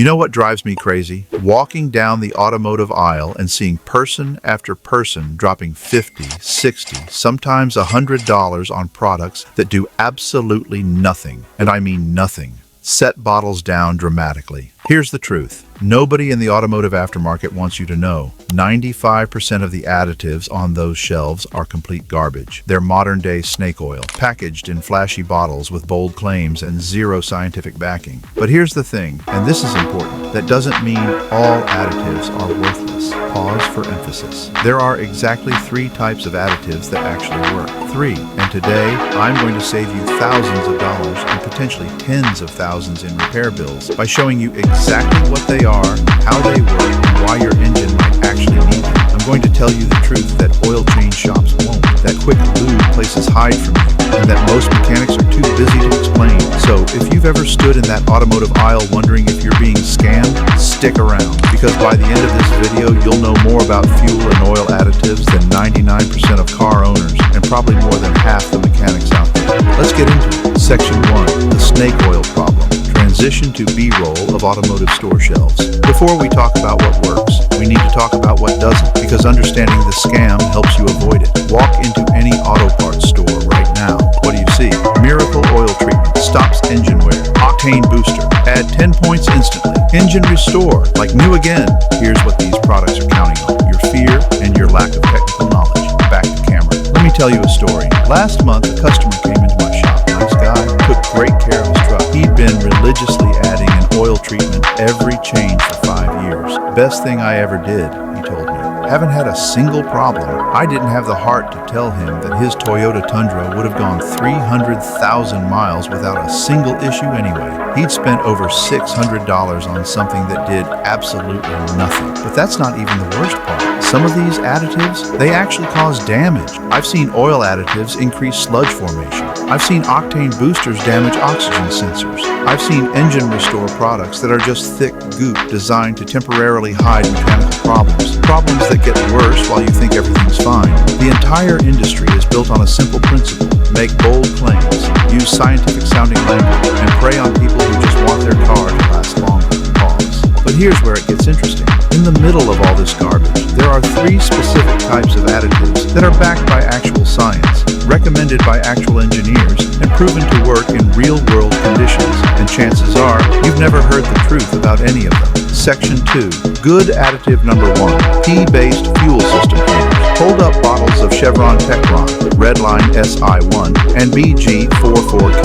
You know what drives me crazy? Walking down the automotive aisle and seeing person after person dropping $50, $60, sometimes $100 on products that do absolutely nothing. And I mean nothing. Set bottles down dramatically. Here's the truth. Nobody in the automotive aftermarket wants you to know 95% of the additives on those shelves are complete garbage. They're modern-day snake oil, packaged in flashy bottles with bold claims and zero scientific backing. But here's the thing, and this is important, that doesn't mean all additives are worthless. Pause for emphasis. There are exactly 3 types of additives that actually work. 3. And today, I'm going to save you thousands of dollars and potentially tens of thousands in repair bills by showing you exactly what they are, how they work, and why your engine might actually need them. I'm going to tell you the truth that oil change shops won't, that quick lube places hide from you, and that most mechanics are too busy to explain. So if you've ever stood in that automotive aisle wondering if you're being scammed, stick around, because by the end of this video, you'll know more about fuel and oil additives than 99% of car owners and probably more than half the mechanics out there. Let's get into it. Section 1, the snake oil problem. Transition to B-roll of automotive store shelves. Before we talk about what works, we need to talk about what doesn't, because understanding the scam helps you avoid it. Walk into any auto parts store right now. What do you see? Miracle oil treatment, stops engine wear. Octane booster, add 10 points instantly. Engine restore, like new again. Here's what these products are counting on: your fear and your lack of technical knowledge. Back to camera. Let me tell you a story. Last month, a customer came into my shop. Nice guy, took great care of his truck. He'd been religiously adding an oil treatment every change for 5 years. Best thing I ever did, he told me. Haven't had a single problem. I didn't have the heart to tell him that his Toyota Tundra would have gone 300,000 miles without a single issue anyway. He'd spent over $600 on something that did absolutely nothing. But that's not even the worst part. Some of these additives, they actually cause damage. I've seen oil additives increase sludge formation. I've seen octane boosters damage oxygen sensors. I've seen engine restore products that are just thick goop designed to temporarily hide mechanical problems. Problems that get worse while you think everything's fine. The entire industry is built on a simple principle: make bold claims, use scientific sounding language, and prey on people who just want their car to last longer. Pause. But here's where it gets interesting. In the middle of all this garbage, there are 3 specific types of additives that are backed by actual science, recommended by actual engineers, and proven to work in real-world conditions. And chances are, you've never heard the truth about any of them. Section 2. Good additive number 1. P-based fuel system cleaners. Hold up bottles of Chevron Techron, Redline SI1, and BG44K.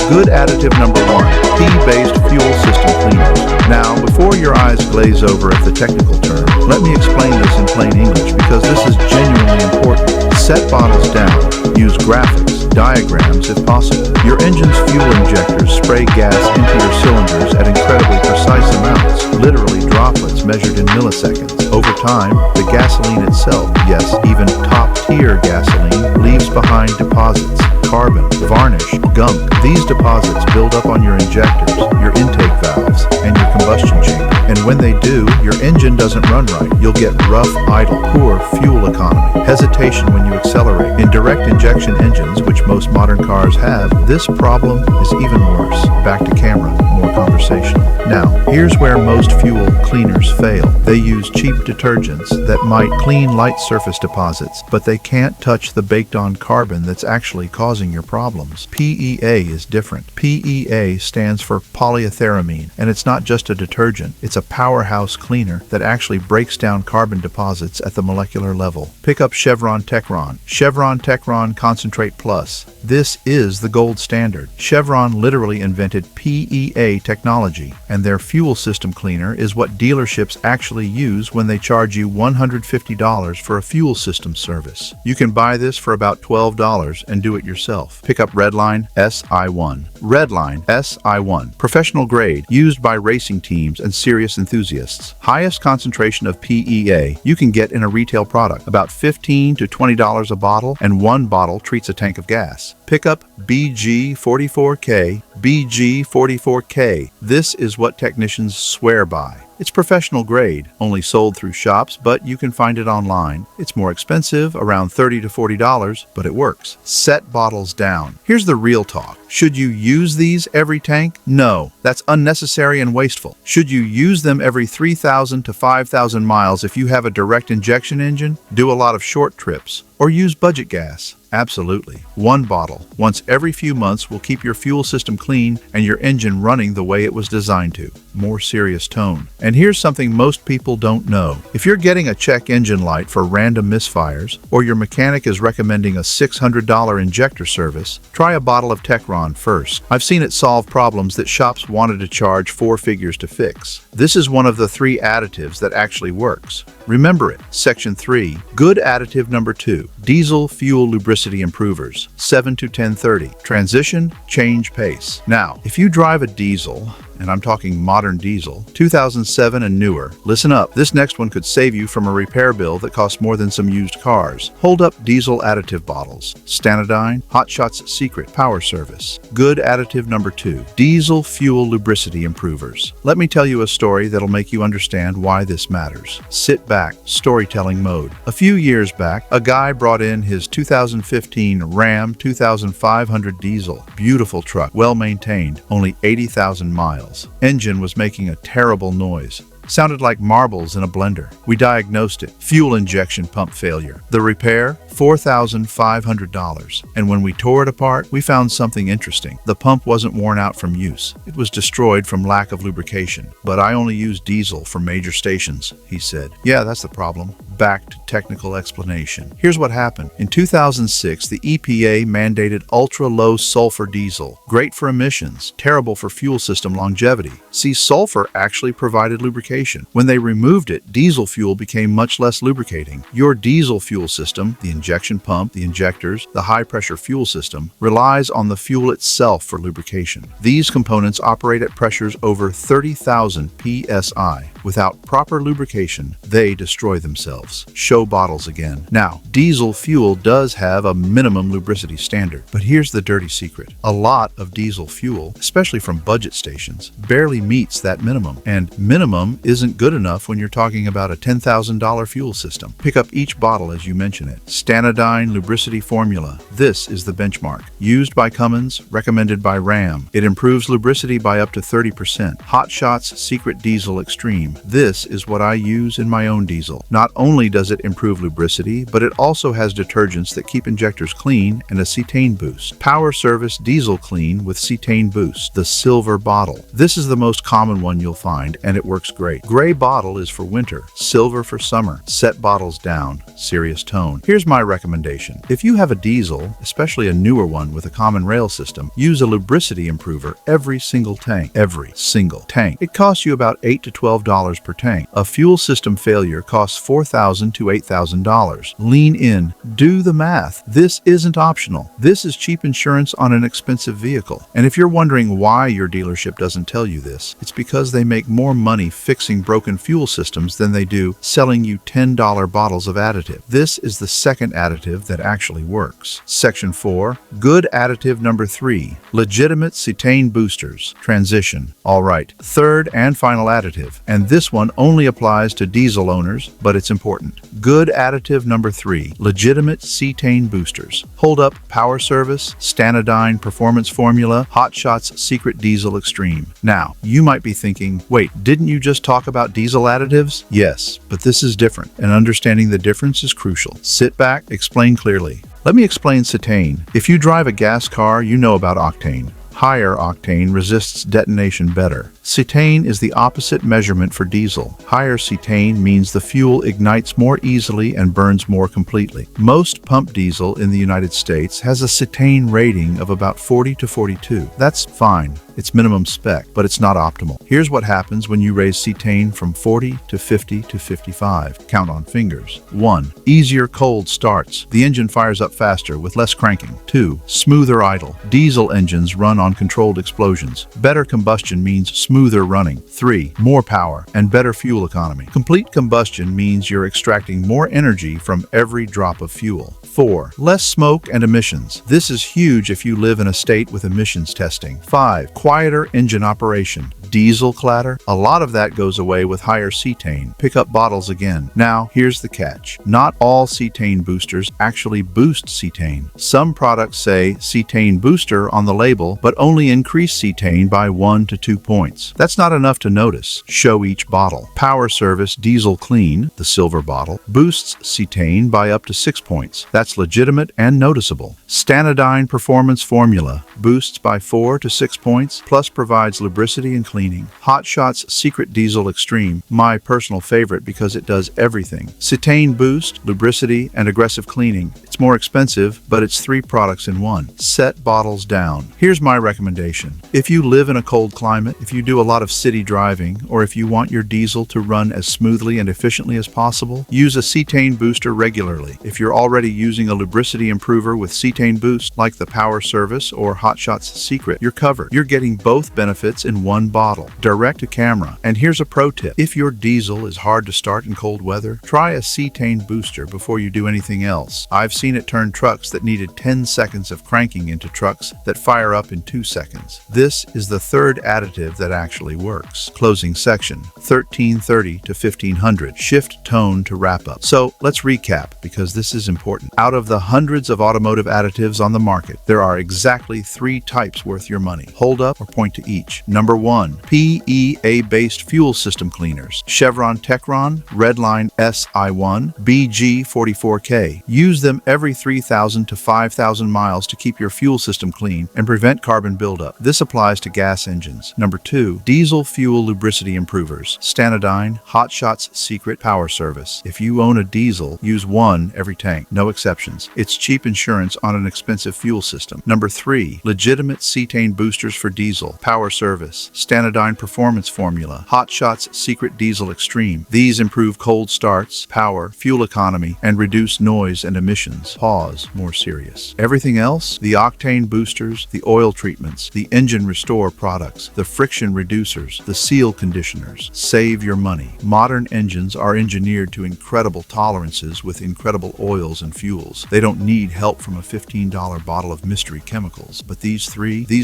Good additive number 1. P-based fuel system cleaners. Now, before your eyes glaze over at the technical term, let me explain this in plain English, because this is genuinely important. Set bottles down. Use graphics, diagrams if possible. Your engine's fuel injectors spray gas into your cylinders at incredibly precise amounts, literally droplets measured in milliseconds. Over time, the gasoline itself, yes, even top-tier gasoline, leaves behind deposits, carbon, varnish, gunk. These deposits build up on your injectors, your intake valves, and your combustion chamber. And when they do, your engine doesn't run right. You'll get rough, idle, poor fuel economy, hesitation when you accelerate. In direct injection engines, which most modern cars have, this problem is even worse. Back to camera, more conversational. Now, here's where most fuel cleaners fail. They use cheap detergents that might clean light surface deposits, but they can't touch the baked-on carbon that's actually causing your problems. PEA is different. PEA stands for polyethyramine, and it's not just a detergent. It's a powerhouse cleaner that actually breaks down carbon deposits at the molecular level. Pick up Chevron Techron. Chevron Techron Concentrate Plus. This is the gold standard. Chevron literally invented PEA technology, and their fuel system cleaner is what dealerships actually use when they charge you $150 for a fuel system service. You can buy this for about $12 and do it yourself. Pick up Redline SI1. Redline SI1. Professional grade, used by racing teams and serious enthusiasts. Highest concentration of PEA you can get in a retail product, about $15 to $20 a bottle, and 1 bottle treats a tank of gas. Pick up BG44K. BG44K. This is what technicians swear by. It's professional grade, only sold through shops, but you can find it online. It's more expensive, around $30 to $40, but it works. Set bottles down. Here's the real talk. Should you use these every tank? No, that's unnecessary and wasteful. Should you use them every 3,000 to 5,000 miles if you have a direct injection engine, do a lot of short trips, or use budget gas? Absolutely. One bottle, once every few months, will keep your fuel system clean and your engine running the way it was designed to. More serious tone. And here's something most people don't know. If you're getting a check engine light for random misfires, or your mechanic is recommending a $600 injector service, try a bottle of Techron first. I've seen it solve problems that shops wanted to charge 4 figures to fix. This is one of the 3 additives that actually works. Remember it. Section 3. Good additive number 2. Diesel fuel lubricity improvers. 7 to 1030. Transition, change pace. Now, if you drive a diesel, and I'm talking modern diesel, 2007 and newer, listen up. This next one could save you from a repair bill that costs more than some used cars. Hold up diesel additive bottles. Stanadyne, Hot Shots Secret Power Service. Good additive number 2. Diesel fuel lubricity improvers. Let me tell you a story that'll make you understand why this matters. Sit back, storytelling mode. A few years back, a guy brought in his 2015 Ram 2500 diesel. Beautiful truck, well maintained, only 80,000 miles. Engine was making a terrible noise. Sounded like marbles in a blender. We diagnosed it. Fuel injection pump failure. The repair? $4,500. And when we tore it apart, we found something interesting. The pump wasn't worn out from use. It was destroyed from lack of lubrication. But I only use diesel for major stations, he said. Yeah, that's the problem. Back to technical explanation. Here's what happened. In 2006, the EPA mandated ultra-low sulfur diesel. Great for emissions, terrible for fuel system longevity. See, sulfur actually provided lubrication. When they removed it, diesel fuel became much less lubricating. Your diesel fuel system, the injection pump, the injectors, the high-pressure fuel system, relies on the fuel itself for lubrication. These components operate at pressures over 30,000 psi. Without proper lubrication, they destroy themselves. Show bottles again. Now, diesel fuel does have a minimum lubricity standard, but here's the dirty secret. A lot of diesel fuel, especially from budget stations, barely meets that minimum. And minimum isn't good enough when you're talking about a $10,000 fuel system. Pick up each bottle as you mention it. Stanadyne Lubricity Formula. This is the benchmark. Used by Cummins, recommended by Ram. It improves lubricity by up to 30%. Hot Shots Secret Diesel Extreme. This is what I use in my own diesel. Not only does it improve lubricity, but it also has detergents that keep injectors clean and a cetane boost. Power Service Diesel Clean with Cetane Boost. The silver bottle. This is the most common one you'll find, and it works great. Gray bottle is for winter, silver for summer. Set bottles down. Serious tone. Here's my recommendation. If you have a diesel, especially a newer one with a common rail system, use a lubricity improver every single tank. Every single tank. It costs you about $8 to $12 per tank. A fuel system failure costs $4,000 to $8,000. Lean in. Do the math. This isn't optional. This is cheap insurance on an expensive vehicle. And if you're wondering why your dealership doesn't tell you this, it's because they make more money fixing broken fuel systems than they do selling you $10 bottles of additive. This is the second additive that actually works. Section 4. Good additive number 3. Legitimate cetane boosters. Transition. All right. Third and final additive. And this one only applies to diesel owners, but it's important. Good additive number 3. Legitimate cetane boosters. Hold up Power Service, Stanadyne Performance Formula, Hot Shots Secret Diesel Extreme. Now, you might be thinking, wait, didn't you just talk about diesel additives? Yes, but this is different, and understanding the difference is crucial. Sit back, explain clearly. Let me explain cetane. If you drive a gas car, you know about octane. Higher octane resists detonation better. Cetane is the opposite measurement for diesel. Higher cetane means the fuel ignites more easily and burns more completely. Most pump diesel in the United States has a cetane rating of about 40 to 42. That's fine. It's minimum spec, but it's not optimal. Here's what happens when you raise cetane from 40 to 50 to 55. Count on fingers. 1. Easier cold starts. The engine fires up faster with less cranking. 2. Smoother idle. Diesel engines run on controlled explosions. Better combustion means smoother smoother running. 3. More power and better fuel economy. Complete combustion means you're extracting more energy from every drop of fuel. 4. Less smoke and emissions. This is huge if you live in a state with emissions testing. 5. Quieter engine operation. Diesel clatter? A lot of that goes away with higher cetane. Pick up bottles again. Now, here's the catch. Not all cetane boosters actually boost cetane. Some products say cetane booster on the label, but only increase cetane by 1 to 2 points. That's not enough to notice. Show each bottle. Power Service Diesel Clean, the silver bottle, boosts cetane by up to 6 points. That's legitimate and noticeable. Stanodyne Performance Formula boosts by 4 to 6 points, plus provides lubricity and cleaning. Hot Shot's Secret Diesel Extreme, my personal favorite because it does everything. Cetane boost, lubricity, and aggressive cleaning. It's more expensive, but it's 3 products in one. Set bottles down. Here's my recommendation. If you live in a cold climate, if you do a lot of city driving, or if you want your diesel to run as smoothly and efficiently as possible, use a cetane booster regularly. If you're already using a lubricity improver with cetane boost, like the Power Service or Hot Shot's Secret, you're covered. You're getting both benefits in one bottle, direct to camera. And here's a pro tip. If your diesel is hard to start in cold weather, try a cetane booster before you do anything else. I've seen it turn trucks that needed 10 seconds of cranking into trucks that fire up in 2 seconds. This is the third additive that actually works. Closing section, 1330 to 1500. Shift tone to wrap up. So let's recap, because this is important. Out of the hundreds of automotive additives on the market, there are exactly 3 types worth your money. Hold up or point to each. Number 1, PEA-based fuel system cleaners. Chevron Techron, Redline SI1, BG44K. Use them every 3,000 to 5,000 miles to keep your fuel system clean and prevent carbon buildup. This applies to gas engines. Number 2, diesel fuel lubricity improvers. Stanodyne, Hot Shot's Secret, Power Service. If you own a diesel, use 1 every tank. No exceptions. It's cheap insurance on an expensive fuel system. Number 3, legitimate cetane boosters for diesel. Power Service, Stanodyne Performance Formula, Hot Shot's Secret Diesel Extreme. These improve cold starts, power, fuel economy, and reduce noise and emissions. Pause. More serious. Everything else, the octane boosters, the oil treatments, the engine restore products, the friction reducers, the seal conditioners, save your money. Modern engines are engineered to incredible tolerances with incredible oils and fuels. They don't need help from a $15 bottle of mystery chemicals. But these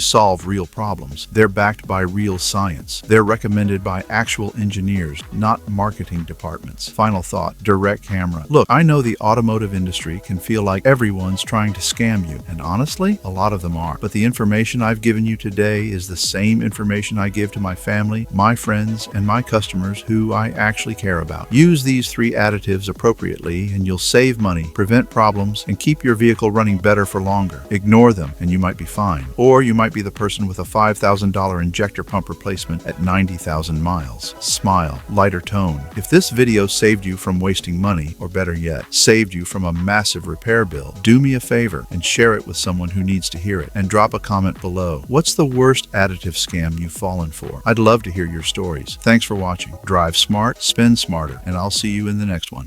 solve real problems. They're backed by real science. They're recommended by actual engineers, not marketing departments. Final thought, direct camera. Look, I know the automotive industry can feel like everyone's trying to scam you, and honestly, a lot of them are. But the information I've given you today is the same information I give to my family, my friends, and my customers who I actually care about. Use these 3 additives appropriately and you'll save money, prevent problems, and keep your vehicle running better for longer. Ignore them and you might be fine. Or you might be the person with a $5,000 injector pump replacement at 90,000 miles. Smile, lighter tone. If this video saved you from wasting money, or better yet, saved you from a massive repair bill, do me a favor and share it with someone who needs to hear it, and drop a comment below. What's the worst additive scam you've fallen for? I'd love to hear your stories. Thanks for watching. Drive smart, spend smarter, and I'll see you in the next one.